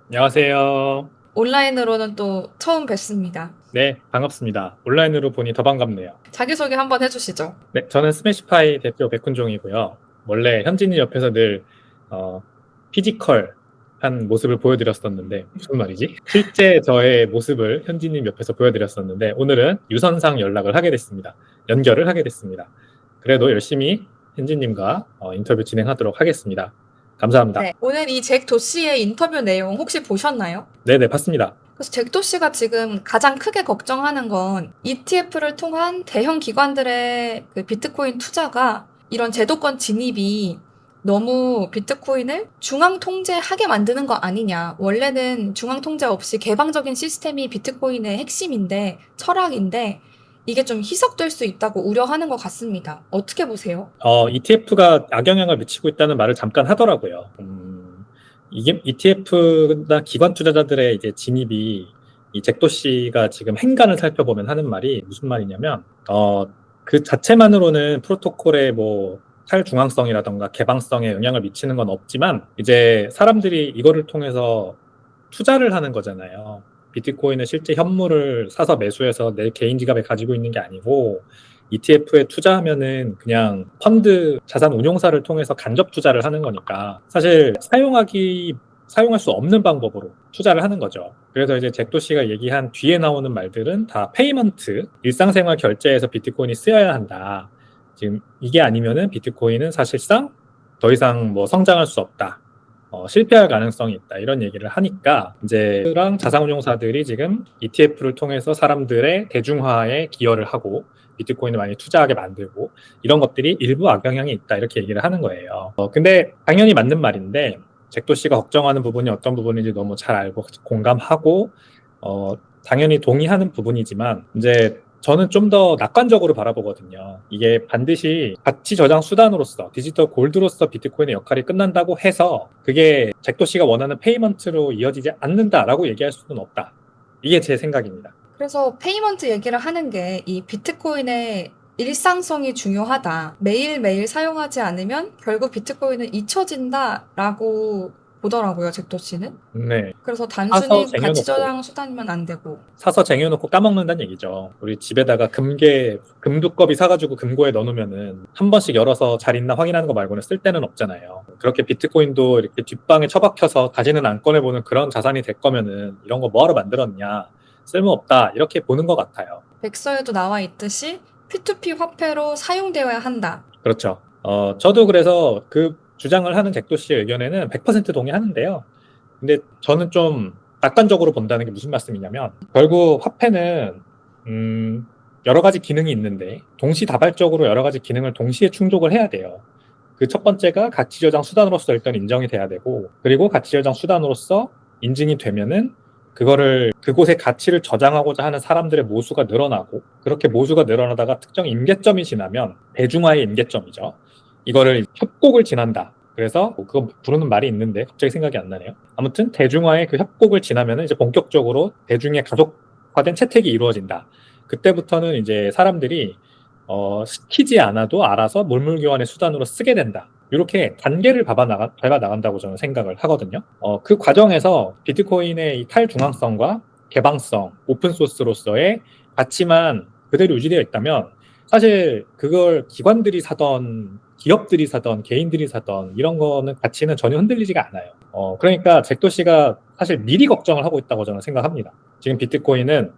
안녕하세요. 온라인으로는 또 처음 뵙습니다. 네, 반갑습니다. 온라인으로 보니 더 반갑네요. 자기소개 한번 해주시죠. 네, 저는 스매시파이 대표 백훈종이고요. 원래 현진이 옆에서 늘 어, 피지컬한 모습을 보여드렸었는데 무슨 말이지? 실제 저의 모습을 현진님 옆에서 보여드렸었는데 오늘은 유선상 연락을 하게 됐습니다. 연결을 하게 됐습니다. 그래도 열심히 현진님과 인터뷰 진행하도록 하겠습니다. 감사합니다. 네. 오늘 이 잭 도씨의 인터뷰 내용 혹시 보셨나요? 네네, 봤습니다. 그래서 잭 도씨가 지금 가장 크게 걱정하는 건 ETF를 통한 대형 기관들의 그 비트코인 투자가 이런 제도권 진입이 너무 비트코인을 중앙 통제하게 만드는 거 아니냐. 원래는 중앙 통제 없이 개방적인 시스템이 비트코인의 핵심인데, 철학인데, 이게 좀 희석될 수 있다고 우려하는 것 같습니다. 어떻게 보세요? ETF가 악영향을 미치고 있다는 말을 잠깐 하더라고요. 이게 ETF나 기관 투자자들의 이제 진입이 이 잭도 씨가 지금 행간을 살펴보면 하는 말이 무슨 말이냐면, 그 자체만으로는 프로토콜의 뭐 탈중앙성이라던가 개방성에 영향을 미치는 건 없지만, 이제 사람들이 이거를 통해서 투자를 하는 거잖아요. 비트코인은 실제 현물을 사서 매수해서 내 개인 지갑에 가지고 있는 게 아니고 ETF에 투자하면은 그냥 펀드 자산 운용사를 통해서 간접 투자를 하는 거니까 사실 사용할 수 없는 방법으로 투자를 하는 거죠. 그래서 이제 잭도 씨가 얘기한 뒤에 나오는 말들은 다 페이먼트, 일상생활 결제에서 비트코인이 쓰여야 한다. 지금 이게 아니면은 비트코인은 사실상 더 이상 뭐 성장할 수 없다. 실패할 가능성이 있다. 이런 얘기를 하니까 이제 랑 자산운용사들이 지금 ETF를 통해서 사람들의 대중화에 기여를 하고 비트코인을 많이 투자하게 만들고 이런 것들이 일부 악영향이 있다. 이렇게 얘기를 하는 거예요. 근데 당연히 맞는 말인데 잭도 씨가 걱정하는 부분이 어떤 부분인지 너무 잘 알고 공감하고 당연히 동의하는 부분이지만 이제 저는 좀 더 낙관적으로 바라보거든요. 이게 반드시 가치 저장 수단으로서 디지털 골드로서 비트코인의 역할이 끝난다고 해서 그게 잭도 씨가 원하는 페이먼트로 이어지지 않는다라고 얘기할 수는 없다. 이게 제 생각입니다. 그래서 페이먼트 얘기를 하는 게 이 비트코인의 일상성이 중요하다. 매일매일 사용하지 않으면 결국 비트코인은 잊혀진다라고 보더라고요, 잭도 씨는. 네. 그래서 사서 단순히 가치 쟁여놓고 저장 수단이면 안 되고. 사서 쟁여놓고 까먹는다는 얘기죠. 우리 집에다가 금두꺼비 사가지고 금고에 넣어놓으면은 한 번씩 열어서 잘 있나 확인하는 거 말고는 쓸 데는 없잖아요. 그렇게 비트코인도 이렇게 뒷방에 처박혀서 다시는 안 꺼내보는 그런 자산이 될 거면은 이런 거 뭐하러 만들었냐. 쓸모없다. 이렇게 보는 것 같아요. 백서에도 나와 있듯이 P2P 화폐로 사용되어야 한다. 그렇죠. 저도 그래서 그 주장을 하는 잭도 씨의 의견에는 100% 동의하는데요. 근데 저는 좀 낙관적으로 본다는 게 무슨 말씀이냐면, 결국 화폐는, 여러 가지 기능이 있는데, 동시다발적으로 여러 가지 기능을 동시에 충족을 해야 돼요. 그 첫 번째가 가치 저장 수단으로서 일단 인정이 돼야 되고, 그리고 가치 저장 수단으로서 인증이 되면은, 그곳에 가치를 저장하고자 하는 사람들의 모수가 늘어나고, 그렇게 모수가 늘어나다가 특정 임계점이 지나면, 대중화의 임계점이죠. 이거를 협곡을 지난다. 그래서 뭐 그거 부르는 말이 있는데 갑자기 생각이 안 나네요. 아무튼 대중화의 그 협곡을 지나면 이제 본격적으로 대중의 가속화된 채택이 이루어진다. 그때부터는 이제 사람들이 시키지 않아도 알아서 물물교환의 수단으로 쓰게 된다. 이렇게 단계를 밟아 나간다고 저는 생각을 하거든요. 그 과정에서 비트코인의 이 탈중앙성과 개방성, 오픈소스로서의 가치만 그대로 유지되어 있다면 사실 그걸 기관들이 사던 기업들이 사던 개인들이 사던 이런 거는 가치는 전혀 흔들리지가 않아요. 그러니까 잭도 씨가 사실 미리 걱정을 하고 있다고 저는 생각합니다. 지금 비트코인은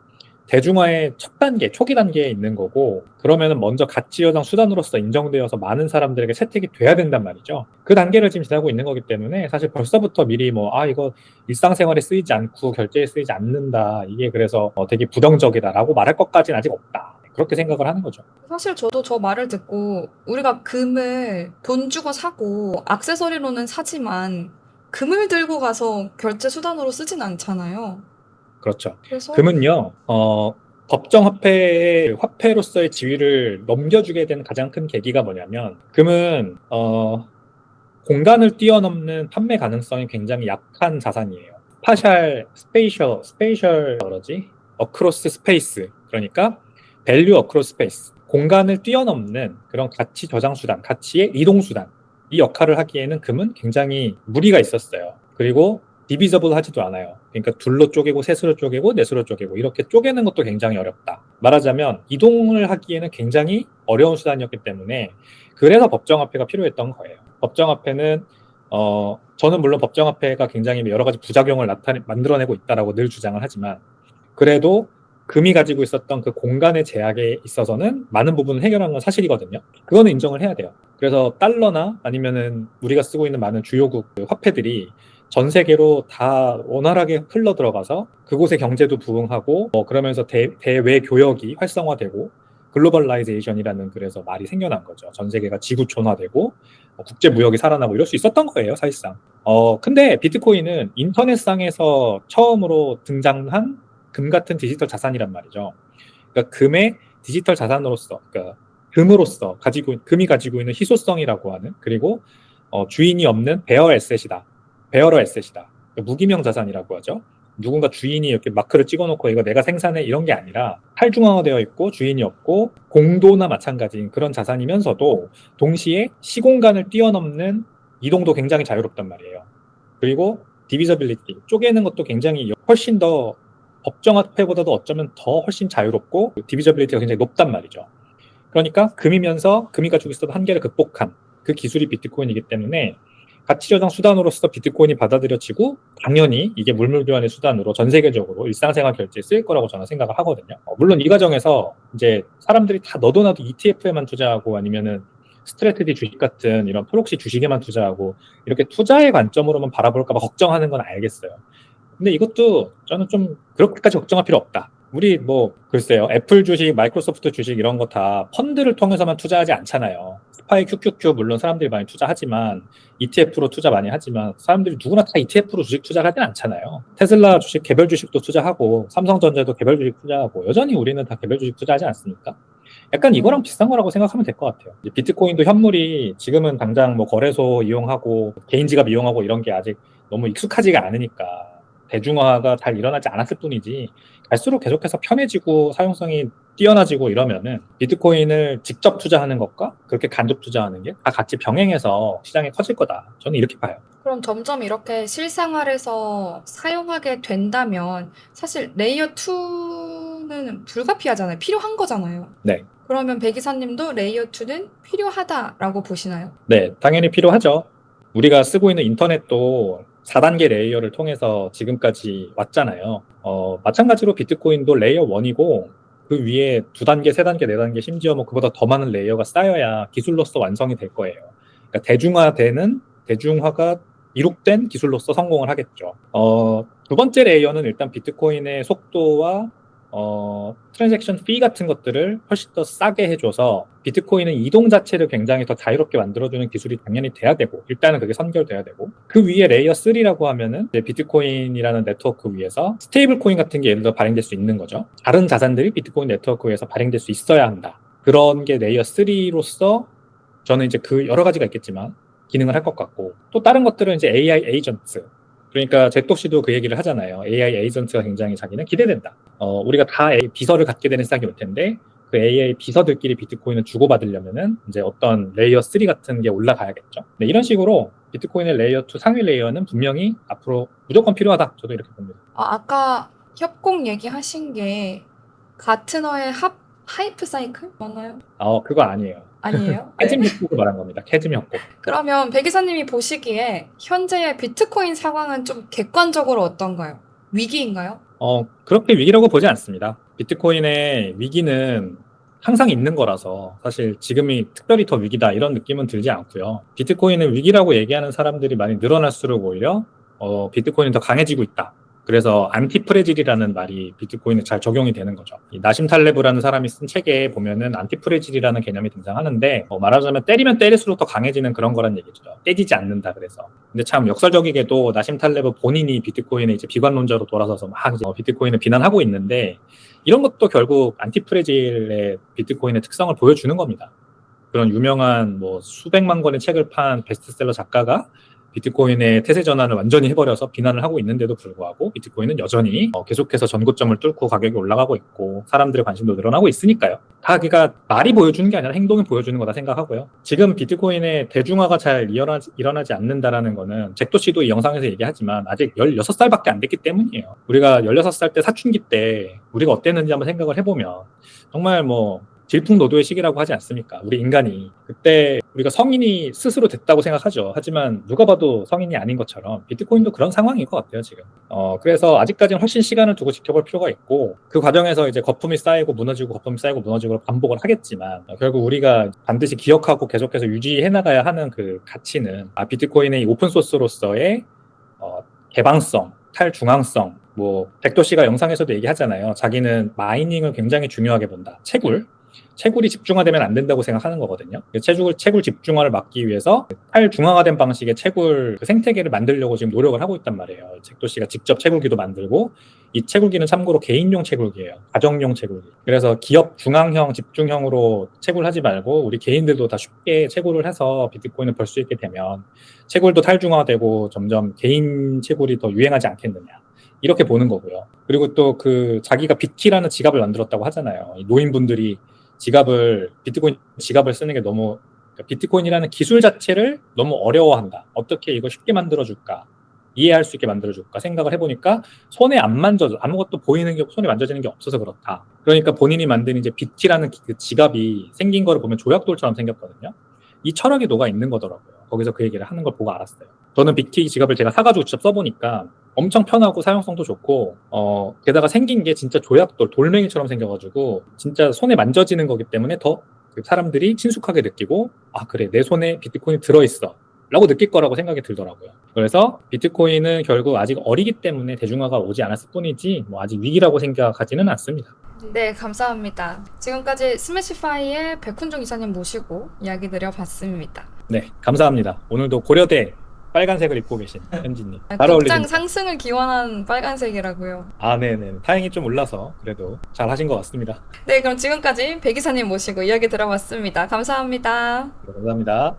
대중화의 첫 단계, 초기 단계에 있는 거고, 그러면은 먼저 가치 저장 수단으로서 인정되어서 많은 사람들에게 채택이 돼야 된단 말이죠. 그 단계를 지금 지나고 있는 거기 때문에 사실 벌써부터 미리 이거 일상생활에 쓰이지 않고 결제에 쓰이지 않는다. 이게 그래서 되게 부정적이다라고 말할 것까지는 아직 없다. 그렇게 생각을 하는 거죠. 사실 저도 저 말을 듣고 우리가 금을 돈 주고 사고 액세서리로는 사지만 금을 들고 가서 결제 수단으로 쓰진 않잖아요. 그렇죠. 그래서 금은요, 법정 화폐의 화폐로서의 지위를 넘겨주게 된 가장 큰 계기가 뭐냐면, 금은, 공간을 뛰어넘는 판매 가능성이 굉장히 약한 자산이에요. 어크로스 스페이스. 그러니까, 밸류 어크로스 스페이스. 공간을 뛰어넘는 그런 가치 저장 수단, 가치의 이동 수단. 이 역할을 하기에는 금은 굉장히 무리가 있었어요. 그리고 디비저블 하지도 않아요. 그러니까 둘로 쪼개고 셋으로 쪼개고 넷으로 쪼개고 이렇게 쪼개는 것도 굉장히 어렵다. 말하자면 이동을 하기에는 굉장히 어려운 수단이었기 때문에 그래서 법정화폐가 필요했던 거예요. 법정화폐는 저는 물론 법정화폐가 굉장히 여러 가지 부작용을 만들어내고 있다라고 늘 주장을 하지만 그래도 금이 가지고 있었던 그 공간의 제약에 있어서는 많은 부분을 해결한 건 사실이거든요. 그거는 인정을 해야 돼요. 그래서 달러나 아니면은 우리가 쓰고 있는 많은 주요국 화폐들이 전 세계로 다 원활하게 흘러 들어가서 그곳의 경제도 부흥하고 그러면서 대외 교역이 활성화되고 글로벌라이제이션이라는 그래서 말이 생겨난 거죠. 전 세계가 지구촌화되고 국제 무역이 살아나고 이럴 수 있었던 거예요, 사실상. 근데 비트코인은 인터넷상에서 처음으로 등장한 금 같은 디지털 자산이란 말이죠. 그러니까 금의 디지털 자산으로서, 그러니까 금이 가지고 있는 희소성이라고 하는 그리고 주인이 없는 베어러 에셋이다. 그러니까 무기명 자산이라고 하죠. 누군가 주인이 이렇게 마크를 찍어놓고 이거 내가 생산해 이런 게 아니라 탈중앙화되어 있고 주인이 없고 공도나 마찬가지인 그런 자산이면서도 동시에 시공간을 뛰어넘는 이동도 굉장히 자유롭단 말이에요. 그리고 디비저빌리티, 쪼개는 것도 굉장히 훨씬 더 법정화폐보다도 어쩌면 더 훨씬 자유롭고 디비저빌리티가 굉장히 높단 말이죠. 그러니까 금이면서 금이 가지고 있었던 한계를 극복한 그 기술이 비트코인이기 때문에 가치 저장 수단으로서 비트코인이 받아들여지고 당연히 이게 물물교환의 수단으로 전 세계적으로 일상생활 결제에 쓰일 거라고 저는 생각을 하거든요. 물론 이 과정에서 이제 사람들이 다 너도 나도 ETF에만 투자하고 아니면은 스트래티지 주식 같은 이런 프록시 주식에만 투자하고 이렇게 투자의 관점으로만 바라볼까 봐 걱정하는 건 알겠어요. 근데 이것도 저는 좀 그렇게까지 걱정할 필요 없다. 우리 글쎄요, 애플 주식, 마이크로소프트 주식 이런 거 다 펀드를 통해서만 투자하지 않잖아요. 스파이 QQQ 물론 사람들이 많이 투자하지만 ETF로 투자 많이 하지만 사람들이 누구나 다 ETF로 주식 투자를 하진 않잖아요. 테슬라 주식 개별 주식도 투자하고 삼성전자도 개별 주식 투자하고 여전히 우리는 다 개별 주식 투자하지 않습니까? 약간 이거랑 비슷한 거라고 생각하면 될 것 같아요. 비트코인도 현물이 지금은 당장 거래소 이용하고 개인 지갑 이용하고 이런 게 아직 너무 익숙하지가 않으니까 대중화가 잘 일어나지 않았을 뿐이지 갈수록 계속해서 편해지고 사용성이 뛰어나지고 이러면은 비트코인을 직접 투자하는 것과 그렇게 간접 투자하는 게 다 같이 병행해서 시장이 커질 거다. 저는 이렇게 봐요. 그럼 점점 이렇게 실생활에서 사용하게 된다면 사실 레이어 2는 불가피하잖아요. 필요한 거잖아요. 네. 그러면 배 기사님도 레이어 2는 필요하다라고 보시나요? 네, 당연히 필요하죠. 우리가 쓰고 있는 인터넷도 4단계 레이어를 통해서 지금까지 왔잖아요. 마찬가지로 비트코인도 레이어 1이고 그 위에 2단계, 3단계, 4단계 심지어 그보다 더 많은 레이어가 쌓여야 기술로서 완성이 될 거예요. 그러니까 대중화가 이룩된 기술로서 성공을 하겠죠. 두 번째 레이어는 일단 비트코인의 속도와 트랜잭션 피 같은 것들을 훨씬 더 싸게 해줘서 비트코인은 이동 자체를 굉장히 더 자유롭게 만들어주는 기술이 당연히 돼야 되고 일단은 그게 선결돼야 되고 그 위에 레이어 3라고 하면은 이제 비트코인이라는 네트워크 위에서 스테이블 코인 같은 게 예를 들어 발행될 수 있는 거죠. 다른 자산들이 비트코인 네트워크 위에서 발행될 수 있어야 한다. 그런 게 레이어 3로서 저는 이제 그 여러 가지가 있겠지만 기능을 할 것 같고 또 다른 것들은 이제 AI 에이전트 그러니까 잭도 씨도 그 얘기를 하잖아요. AI 에이전트가 굉장히 자기는 기대된다. 우리가 다 비서를 갖게 되는 시장이 올 텐데 그 AI 비서들끼리 비트코인을 주고받으려면은 이제 어떤 레이어 3 같은 게 올라가야겠죠. 네, 이런 식으로 비트코인의 레이어 2 상위 레이어는 분명히 앞으로 무조건 필요하다. 저도 이렇게 봅니다. 아까 협곡 얘기하신 게 가트너의 하이프 사이클 맞나요? 그거 아니에요. 아니에요? 캐즘 협곡을 말한 겁니다. 캐즘 협곡. 그러면 배 기사님이 보시기에 현재의 비트코인 상황은 좀 객관적으로 어떤가요? 위기인가요? 그렇게 위기라고 보지 않습니다. 비트코인의 위기는 항상 있는 거라서 사실 지금이 특별히 더 위기다 이런 느낌은 들지 않고요. 비트코인은 위기라고 얘기하는 사람들이 많이 늘어날수록 오히려 비트코인은 더 강해지고 있다. 그래서 안티프레질이라는 말이 비트코인에 잘 적용이 되는 거죠. 이 나심 탈레브라는 사람이 쓴 책에 보면은 안티프레질이라는 개념이 등장하는데 말하자면 때리면 때릴수록 더 강해지는 그런 거란 얘기죠. 깨지지 않는다 그래서. 근데 참 역설적이게도 나심 탈레브 본인이 비트코인의 이제 비관론자로 돌아서서 막 이제 비트코인을 비난하고 있는데 이런 것도 결국 안티프레질의 비트코인의 특성을 보여주는 겁니다. 그런 유명한 수백만 권의 책을 판 베스트셀러 작가가 비트코인의 태세 전환을 완전히 해버려서 비난을 하고 있는데도 불구하고 비트코인은 여전히 계속해서 전고점을 뚫고 가격이 올라가고 있고 사람들의 관심도 늘어나고 있으니까요. 다 그가 말이 보여주는 게 아니라 행동이 보여주는 거다 생각하고요. 지금 비트코인의 대중화가 잘 일어나지 않는다라는 거는 잭도 씨도 이 영상에서 얘기하지만 아직 16살밖에 안 됐기 때문이에요. 우리가 16살 때 사춘기 때 우리가 어땠는지 한번 생각을 해보면 정말 뭐 질풍노도의 시기라고 하지 않습니까? 우리 인간이 그때 우리가 성인이 스스로 됐다고 생각하죠. 하지만 누가 봐도 성인이 아닌 것처럼 비트코인도 그런 상황인 것 같아요, 지금. 그래서 아직까지는 훨씬 시간을 두고 지켜볼 필요가 있고 그 과정에서 이제 거품이 쌓이고 무너지고 거품이 쌓이고 무너지고 반복을 하겠지만 결국 우리가 반드시 기억하고 계속해서 유지해 나가야 하는 그 가치는 비트코인의 오픈 소스로서의 개방성, 탈중앙성, 뭐 백도 씨가 영상에서도 얘기하잖아요. 자기는 마이닝을 굉장히 중요하게 본다. 채굴이 집중화되면 안 된다고 생각하는 거거든요. 채굴 집중화를 막기 위해서 탈중앙화된 방식의 채굴 그 생태계를 만들려고 지금 노력을 하고 있단 말이에요. 잭도 씨가 직접 채굴기도 만들고 이 채굴기는 참고로 개인용 채굴기예요. 가정용 채굴기. 그래서 기업 중앙형 집중형으로 채굴하지 말고 우리 개인들도 다 쉽게 채굴을 해서 비트코인을 벌 수 있게 되면 채굴도 탈중화되고 점점 개인 채굴이 더 유행하지 않겠느냐. 이렇게 보는 거고요. 그리고 또 그 자기가 비키라는 지갑을 만들었다고 하잖아요. 이 노인분들이 비트코인 지갑을 쓰는 게 너무, 그러니까 비트코인이라는 기술 자체를 너무 어려워한다. 어떻게 이걸 쉽게 만들어줄까? 이해할 수 있게 만들어줄까? 생각을 해보니까 손에 안 만져져. 아무것도 보이는 게, 손에 만져지는 게 없어서 그렇다. 그러니까 본인이 만든 이제 비티라는 그 지갑이 생긴 거를 보면 조약돌처럼 생겼거든요. 이 철학이 녹아 있는 거더라고요. 거기서 그 얘기를 하는 걸 보고 알았어요. 저는 비티 지갑을 제가 사가지고 직접 써보니까 엄청 편하고 사용성도 좋고 게다가 생긴 게 진짜 조약돌, 돌멩이처럼 생겨가지고 진짜 손에 만져지는 거기 때문에 더 사람들이 친숙하게 느끼고 그래, 내 손에 비트코인이 들어있어 라고 느낄 거라고 생각이 들더라고요. 그래서 비트코인은 결국 아직 어리기 때문에 대중화가 오지 않았을 뿐이지 뭐 아직 위기라고 생각하지는 않습니다. 네, 감사합니다. 지금까지 스매시파이의 백훈종 이사님 모시고 이야기 드려봤습니다. 네, 감사합니다. 오늘도 고려대 빨간색을 입고 계신 현진님. 잘 국장 어울리십니다. 상승을 기원한 빨간색이라고요. 네네. 다행히 좀 올라서 그래도 잘 하신 것 같습니다. 네, 그럼 지금까지 백 이사님 모시고 이야기 들어봤습니다. 감사합니다. 감사합니다.